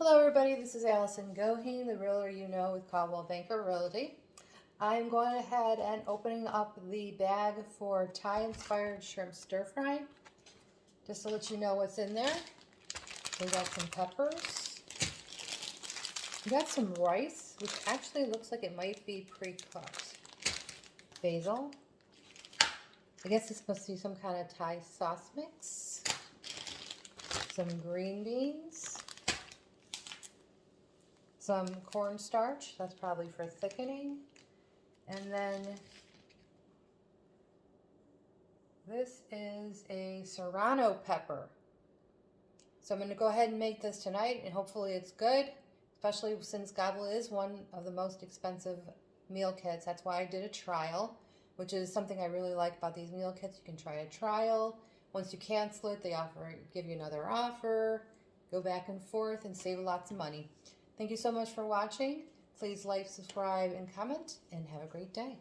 Hello everybody, this is Allison Goheen, the realtor you know with Caldwell Banker Realty. I'm going ahead and opening up the bag for Thai-inspired shrimp stir fry. Just to let you know what's in there. We got some peppers. We got some rice, which actually looks like it might be pre-cooked. Basil. I guess this must be some kind of Thai sauce mix. Some green beans. Some cornstarch, that's probably for thickening. And then this is a serrano pepper. So I'm going to go ahead and make this tonight, and hopefully it's good, especially since Gobble is one of the most expensive meal kits. That's why I did a trial, which is something I really like about these meal kits. You can try a trial. Once you cancel it, they give you another offer. Go back and forth and save lots of money. Thank you so much for watching. Please like, subscribe, and comment, and have a great day.